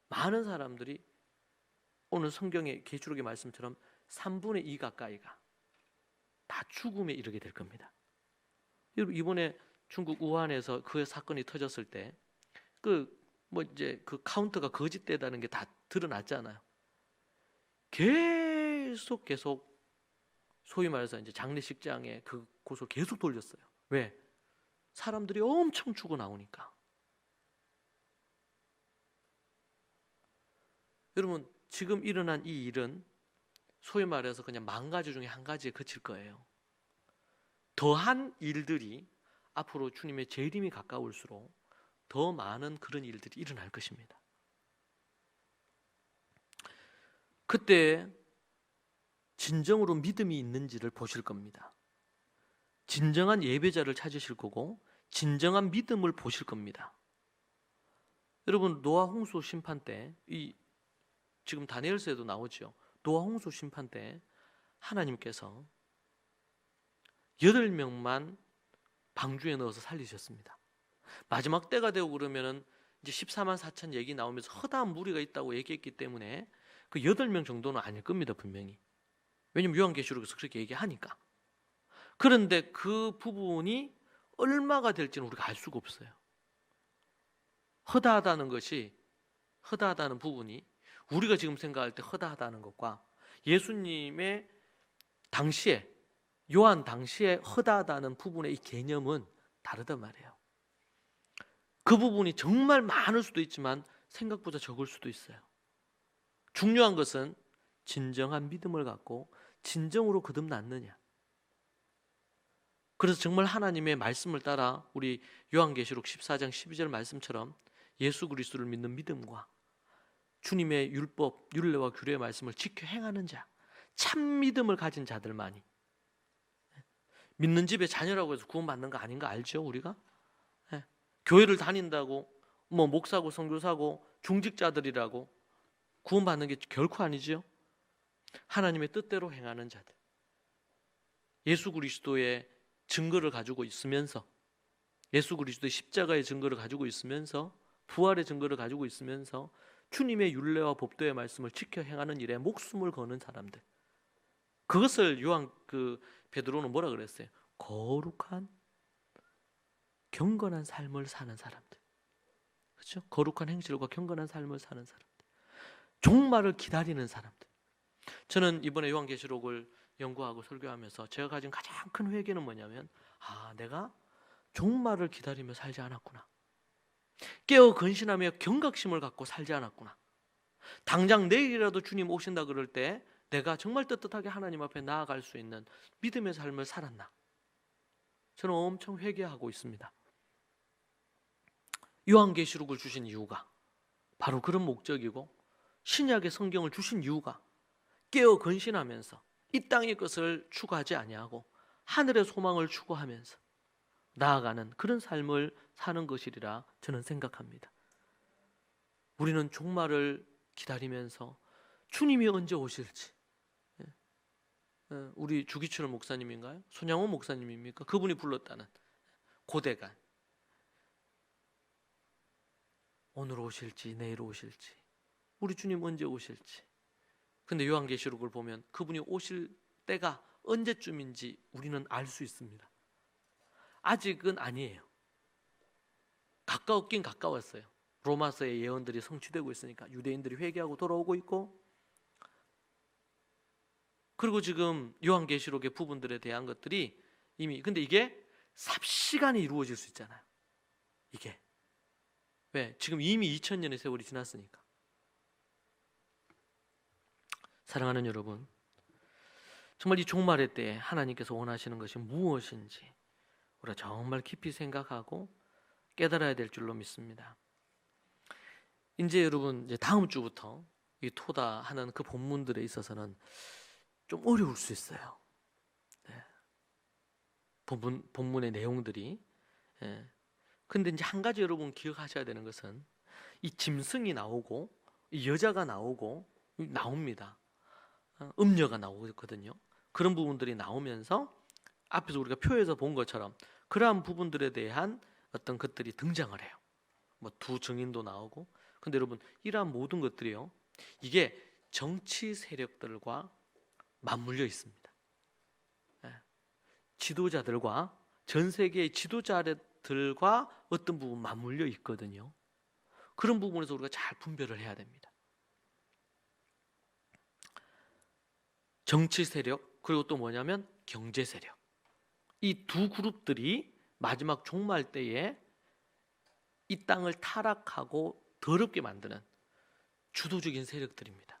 많은 사람들이 오늘 성경의 계시록의 말씀처럼 3분의 2 가까이가 다 죽음에 이르게 될 겁니다. 여러분, 이번에 중국 우한에서 그 사건이 터졌을 때 이제 그 카운터가 거짓되다는 게 다 드러났잖아요. 계속 소위 말해서 이제 장례식장에 그곳을 계속 돌렸어요. 왜? 사람들이 엄청 죽어 나오니까. 여러분, 지금 일어난 이 일은 소위 말해서 그냥 10,000가지 중에 한 가지에 그칠 거예요. 더한 일들이 앞으로 주님의 재림이 가까울수록 더 많은 그런 일들이 일어날 것입니다. 그때 진정으로 믿음이 있는지를 보실 겁니다. 진정한 예배자를 찾으실 거고 진정한 믿음을 보실 겁니다. 여러분, 노아 홍수 심판 때 지금 다니엘서에도 나오죠. 노아 홍수 심판 때 하나님께서 8명만 방주에 넣어서 살리셨습니다. 마지막 때가 되고 그러면은 이제 14만 4천 얘기 나오면서 허다한 무리가 있다고 얘기했기 때문에 그 8명 정도는 아닐 겁니다, 분명히. 왜냐면 요한계시록에서 그렇게 얘기하니까. 그런데 그 부분이 얼마가 될지는 우리가 알 수가 없어요. 허다하다는 것이, 허다하다는 부분이 우리가 지금 생각할 때 허다하다는 것과 예수님의 당시에, 요한 당시에 허다하다는 부분의 이 개념은 다르단 말이에요. 그 부분이 정말 많을 수도 있지만 생각보다 적을 수도 있어요. 중요한 것은 진정한 믿음을 갖고 진정으로 거듭났느냐. 그래서 정말 하나님의 말씀을 따라 우리 요한계시록 14장 12절 말씀처럼 예수 그리스도를 믿는 믿음과 주님의 율법, 율례와 규례의 말씀을 지켜 행하는 자, 참 믿음을 가진 자들만이, 믿는 집에 자녀라고 해서 구원받는 거 아닌 거 알죠, 우리가? 교회를 다닌다고 뭐 목사고 선교사고 중직자들이라고 구원받는 게 결코 아니죠. 하나님의 뜻대로 행하는 자들, 예수 그리스도의 증거를 가지고 있으면서, 예수 그리스도의 십자가의 증거를 가지고 있으면서, 부활의 증거를 가지고 있으면서 주님의 율례와 법도의 말씀을 지켜 행하는 일에 목숨을 거는 사람들, 그것을 요한 베드로는 뭐라 그랬어요? 거룩한 경건한 삶을 사는 사람들. 그렇죠? 거룩한 행실과 경건한 삶을 사는 사람들, 종말을 기다리는 사람들. 저는 이번에 요한계시록을 연구하고 설교하면서 제가 가진 가장 큰 회개는 뭐냐면, 내가 종말을 기다리며 살지 않았구나. 깨어 근신하며 경각심을 갖고 살지 않았구나. 당장 내일이라도 주님 오신다 그럴 때 내가 정말 떳떳하게 하나님 앞에 나아갈 수 있는 믿음의 삶을 살았나. 저는 엄청 회개하고 있습니다. 요한계시록을 주신 이유가 바로 그런 목적이고, 신약의 성경을 주신 이유가 깨어 근신하면서 이 땅의 것을 추구하지 아니하고 하늘의 소망을 추구하면서 나아가는 그런 삶을 사는 것이리라 저는 생각합니다. 우리는 종말을 기다리면서 주님이 언제 오실지, 우리 주기철 목사님인가요? 손양호 목사님입니까? 그분이 불렀다는 고대가 오늘 오실지 내일 오실지, 우리 주님 언제 오실지. 근데 요한계시록을 보면 그분이 오실 때가 언제쯤인지 우리는 알 수 있습니다. 아직은 아니에요. 가까웠긴 가까웠어요. 로마서의 예언들이 성취되고 있으니까 유대인들이 회개하고 돌아오고 있고, 그리고 지금 요한계시록의 부분들에 대한 것들이 이미, 근데 이게 삽시간에 이루어질 수 있잖아요. 이게 왜? 지금 이미 2000년의 세월이 지났으니까. 사랑하는 여러분, 정말 이 종말의 때에 하나님께서 원하시는 것이 무엇인지 우리가 정말 깊이 생각하고 깨달아야 될 줄로 믿습니다. 이제 여러분, 이제 다음 주부터 이 토다 하는 그 본문들에 있어서는 좀 어려울 수 있어요. 본문의 내용들이. 근데 이제 한 가지 여러분 기억하셔야 되는 것은, 이 짐승이 나오고 이 여자가 나옵니다. 음녀가 나오거든요. 그런 부분들이 나오면서 앞에서 우리가 표에서 본 것처럼 그러한 부분들에 대한 어떤 것들이 등장을 해요. 뭐 두 증인도 나오고. 근데 여러분, 이러한 모든 것들이요, 이게 정치 세력들과 맞물려 있습니다. 지도자들과, 전 세계의 지도자들과 어떤 부분 맞물려 있거든요. 그런 부분에서 우리가 잘 분별을 해야 됩니다. 정치 세력, 그리고 또 뭐냐면 경제 세력. 이 두 그룹들이 마지막 종말 때에 이 땅을 타락하고 더럽게 만드는 주도적인 세력들입니다.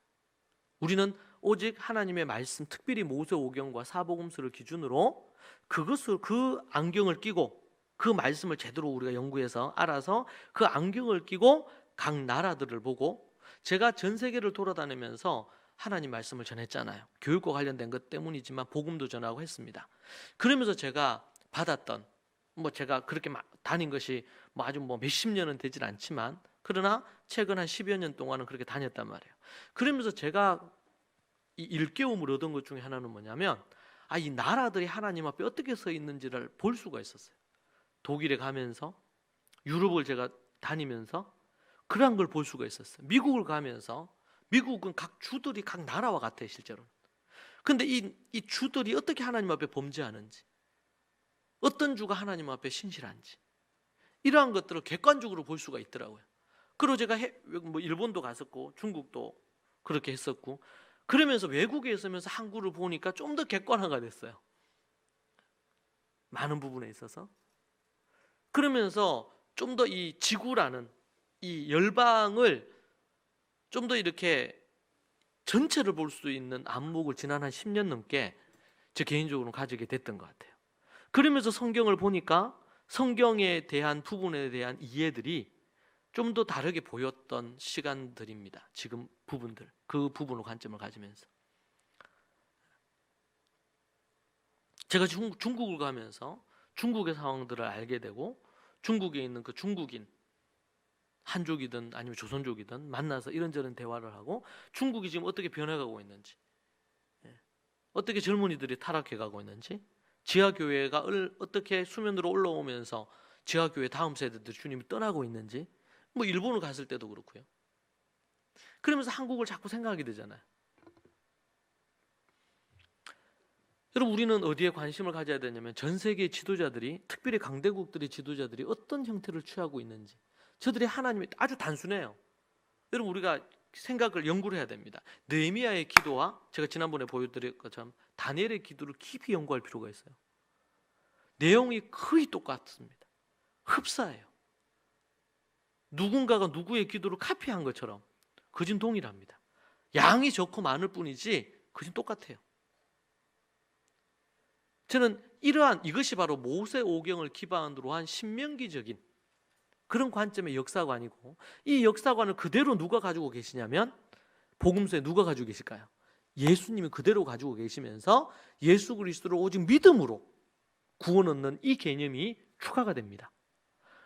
우리는 오직 하나님의 말씀, 특별히 모세오경과 사복음서를 기준으로 그 안경을 끼고, 그 말씀을 제대로 우리가 연구해서 알아서 그 안경을 끼고 각 나라들을 보고, 제가 전 세계를 돌아다니면서 하나님 말씀을 전했잖아요. 교육과 관련된 것 때문이지만 복음도 전하고 했습니다. 그러면서 제가 받았던, 제가 그렇게 다닌 것이 아주 몇십 년은 되질 않지만, 그러나 최근 한 10여 년 동안은 그렇게 다녔단 말이에요. 그러면서 제가 이 일깨움을 얻은 것 중에 하나는 뭐냐면, 이 나라들이 하나님 앞에 어떻게 서 있는지를 볼 수가 있었어요. 독일에 가면서, 유럽을 제가 다니면서 그런 걸 볼 수가 있었어요. 미국을 가면서, 미국은 각 주들이 각 나라와 같아요, 실제로. 근데 이 주들이 어떻게 하나님 앞에 범죄하는지, 어떤 주가 하나님 앞에 신실한지, 이러한 것들을 객관적으로 볼 수가 있더라고요. 그리고 제가 일본도 갔었고 중국도 그렇게 했었고, 그러면서 외국에 있으면서 한국을 보니까 좀 더 객관화가 됐어요. 많은 부분에 있어서. 그러면서 좀 더 이 지구라는 이 열방을 좀 더 이렇게 전체를 볼 수 있는 안목을 지난 한 10년 넘게 저 개인적으로 가지게 됐던 것 같아요. 그러면서 성경을 보니까 성경에 대한 부분에 대한 이해들이 좀 더 다르게 보였던 시간들입니다. 지금 부분들, 그 부분으로 관점을 가지면서 제가 중국을 가면서 중국의 상황들을 알게 되고, 중국에 있는 그 중국인, 한족이든 아니면 조선족이든 만나서 이런저런 대화를 하고, 중국이 지금 어떻게 변해가고 있는지, 어떻게 젊은이들이 타락해가고 있는지, 지하교회가 어떻게 수면으로 올라오면서 지하교회 다음 세대들 주님이 떠나고 있는지, 일본을 갔을 때도 그렇고요. 그러면서 한국을 자꾸 생각하게 되잖아요. 여러분, 우리는 어디에 관심을 가져야 되냐면 전 세계의 지도자들이, 특별히 강대국들의 지도자들이 어떤 형태를 취하고 있는지, 저들이 하나님이 아주 단순해요. 여러분, 우리가 생각을 연구를 해야 됩니다. 느헤미야의 기도와 제가 지난번에 보여드린 것처럼 다니엘의 기도를 깊이 연구할 필요가 있어요. 내용이 거의 똑같습니다. 흡사해요. 누군가가 누구의 기도를 카피한 것처럼 그진 동일합니다. 양이 적고 많을 뿐이지 그진 똑같아요. 저는 이것이 바로 모세오경을 기반으로 한 신명기적인 그런 관점의 역사관이고, 이 역사관을 그대로 누가 가지고 계시냐면, 복음서에 누가 가지고 계실까요? 예수님이 그대로 가지고 계시면서 예수 그리스도를 오직 믿음으로 구원 얻는 이 개념이 추가가 됩니다.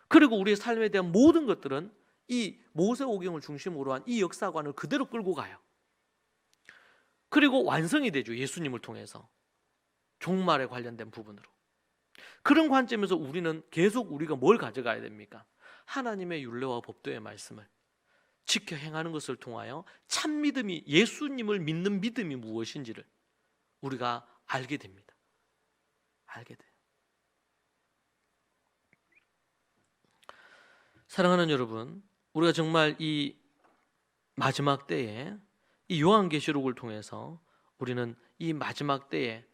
그리고 우리의 삶에 대한 모든 것들은 이 모세오경을 중심으로 한 이 역사관을 그대로 끌고 가요. 그리고 완성이 되죠, 예수님을 통해서. 종말에 관련된 부분으로. 그런 관점에서 우리는 계속 우리가 뭘 가져가야 됩니까? 하나님의 율례와 법도의 말씀을 지켜 행하는 것을 통하여 참 믿음이, 예수님을 믿는 믿음이 무엇인지를 우리가 알게 됩니다. 알게 돼요. 사랑하는 여러분, 우리가 정말 이 마지막 때에 이 요한계시록을 통해서 우리는 이 마지막 때에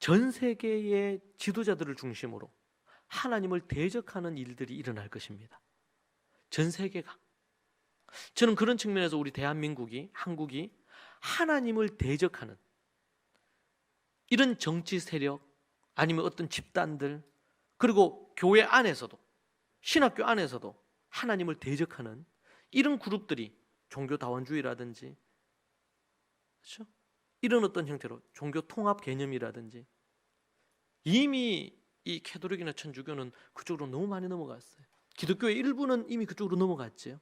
전 세계의 지도자들을 중심으로 하나님을 대적하는 일들이 일어날 것입니다. 전 세계가. 저는 그런 측면에서 우리 대한민국이, 한국이 하나님을 대적하는 이런 정치 세력, 아니면 어떤 집단들, 그리고 교회 안에서도, 신학교 안에서도 하나님을 대적하는 이런 그룹들이 종교다원주의라든지, 그렇죠? 이런 어떤 형태로 종교 통합 개념이라든지, 이미 이 캐톨릭이나 천주교는 그쪽으로 너무 많이 넘어갔어요. 기독교의 일부는 이미 그쪽으로 넘어갔지요.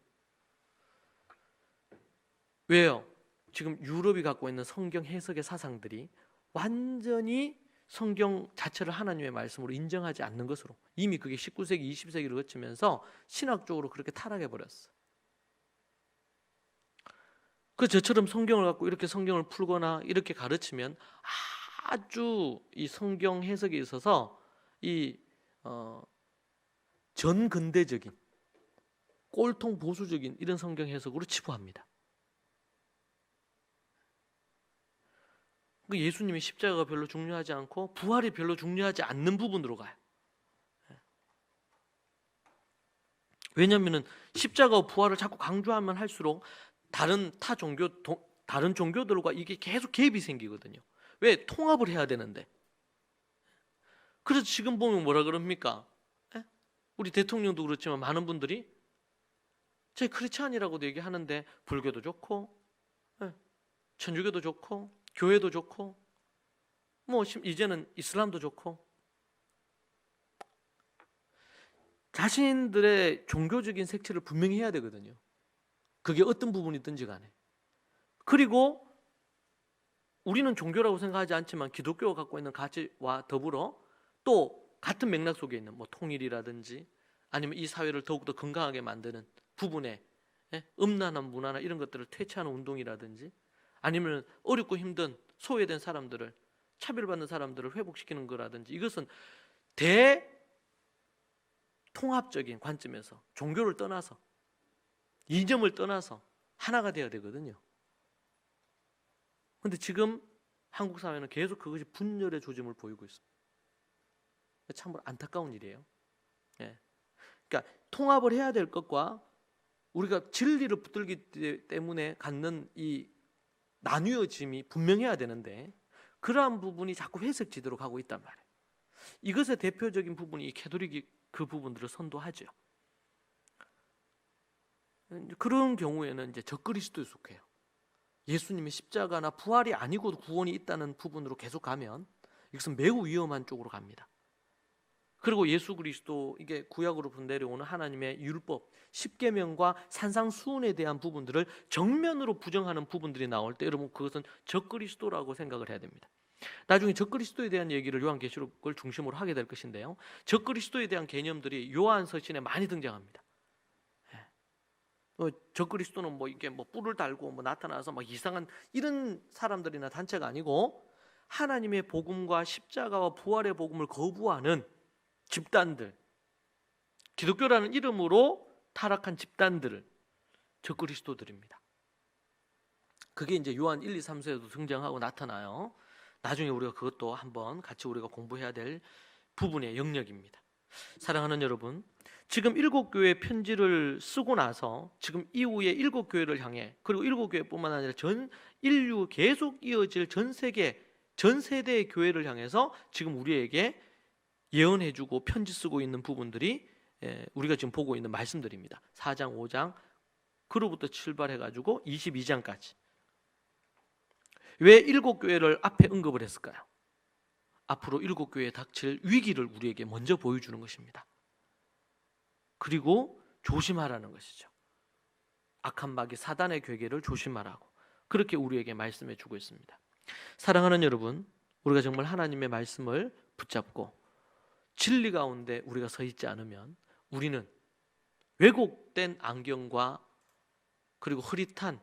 왜요? 지금 유럽이 갖고 있는 성경 해석의 사상들이 완전히 성경 자체를 하나님의 말씀으로 인정하지 않는 것으로, 이미 그게 19세기, 20세기를 거치면서 신학적으로 그렇게 타락해버렸어요. 저처럼 성경을 갖고 이렇게 성경을 풀거나 이렇게 가르치면 아주 이 성경 해석에 있어서 이 전근대적인, 꼴통 보수적인 이런 성경 해석으로 치부합니다. 예수님이 십자가가 별로 중요하지 않고 부활이 별로 중요하지 않는 부분으로 가요. 왜냐하면 십자가와 부활을 자꾸 강조하면 할수록 다른 종교들과 이게 계속 갭이 생기거든요. 왜? 통합을 해야 되는데. 그래서 지금 보면 뭐라 그럽니까? 우리 대통령도 그렇지만 많은 분들이 저희 크리스찬이라고도 얘기하는데 불교도 좋고, 천주교도 좋고, 교회도 좋고, 이제는 이슬람도 좋고, 자신들의 종교적인 색채를 분명히 해야 되거든요. 그게 어떤 부분이든지 간에. 그리고 우리는 종교라고 생각하지 않지만 기독교가 갖고 있는 가치와 더불어 또 같은 맥락 속에 있는 뭐 통일이라든지 아니면 이 사회를 더욱더 건강하게 만드는 부분에 음란한 문화나 이런 것들을 퇴치하는 운동이라든지 아니면 어렵고 힘든 소외된 사람들을 차별받는 사람들을 회복시키는 거라든지 이것은 대통합적인 관점에서 종교를 떠나서 이념을 떠나서 하나가 되어야 되거든요. 그런데 지금 한국 사회는 계속 그것이 분열의 조짐을 보이고 있습니다. 참으로 안타까운 일이에요. 그러니까 통합을 해야 될 것과 우리가 진리를 붙들기 때문에 갖는 이 나뉘어짐이 분명해야 되는데 그러한 부분이 자꾸 회색지대로 가고 있단 말이에요. 이것의 대표적인 부분이 이 캐톨릭이 그 부분들을 선도하죠. 그런 경우에는 이제 적그리스도에 속해요. 예수님의 십자가나 부활이 아니고도 구원이 있다는 부분으로 계속 가면 이것은 매우 위험한 쪽으로 갑니다. 그리고 예수 그리스도, 이게 구약으로부터 내려오는 하나님의 율법, 십계명과 산상수훈에 대한 부분들을 정면으로 부정하는 부분들이 나올 때 여러분 그것은 적그리스도라고 생각을 해야 됩니다. 나중에 적그리스도에 대한 얘기를 요한계시록을 중심으로 하게 될 것인데요, 적그리스도에 대한 개념들이 요한서신에 많이 등장합니다. 적그리스도는 뭐 이게 뭐 뿔을 달고 뭐 나타나서 막 이상한 이런 사람들이나 단체가 아니고 하나님의 복음과 십자가와 부활의 복음을 거부하는 집단들, 기독교라는 이름으로 타락한 집단들을 적그리스도들입니다. 그게 이제 요한 1, 2, 3서에도 등장하고 나타나요. 나중에 우리가 그것도 한번 같이 우리가 공부해야 될 부분의 영역입니다. 사랑하는 여러분, 지금 7교회 편지를 쓰고 나서 지금 이후에 7교회를 향해, 그리고 7교회뿐만 아니라 전 인류 계속 이어질 전 세계, 전 세대의 교회를 향해서 지금 우리에게 예언해주고 편지 쓰고 있는 부분들이 우리가 지금 보고 있는 말씀들입니다. 4장, 5장, 그로부터 출발해가지고 22장까지. 왜 7교회를 앞에 언급을 했을까요? 앞으로 7교회에 닥칠 위기를 우리에게 먼저 보여주는 것입니다. 그리고 조심하라는 것이죠. 악한 마귀 사단의 괴계를 조심하라고 그렇게 우리에게 말씀해 주고 있습니다. 사랑하는 여러분, 우리가 정말 하나님의 말씀을 붙잡고 진리 가운데 우리가 서 있지 않으면 우리는 왜곡된 안경과 그리고 흐릿한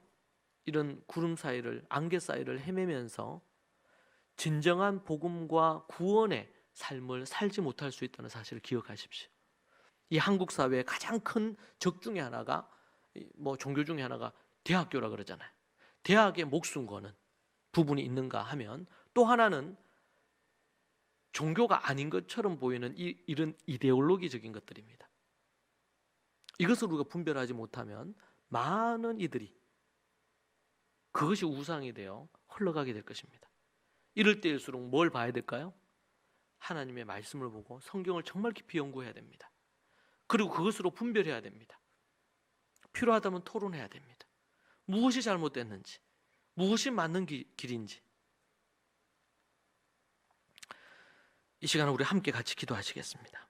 이런 구름 사이를, 안개 사이를 헤매면서 진정한 복음과 구원의 삶을 살지 못할 수 있다는 사실을 기억하십시오. 이 한국 사회의 가장 큰 적 중에 하나가, 뭐 종교 중에 하나가 대학교라 그러잖아요. 대학에 목숨 거는 부분이 있는가 하면 또 하나는 종교가 아닌 것처럼 보이는 이런 이데올로기적인 것들입니다. 이것을 우리가 분별하지 못하면 많은 이들이 그것이 우상이 되어 흘러가게 될 것입니다. 이럴 때일수록 뭘 봐야 될까요? 하나님의 말씀을 보고 성경을 정말 깊이 연구해야 됩니다. 그리고 그것으로 분별해야 됩니다. 필요하다면 토론해야 됩니다. 무엇이 잘못됐는지, 무엇이 맞는 길인지. 이 시간에 우리 함께 같이 기도하시겠습니다.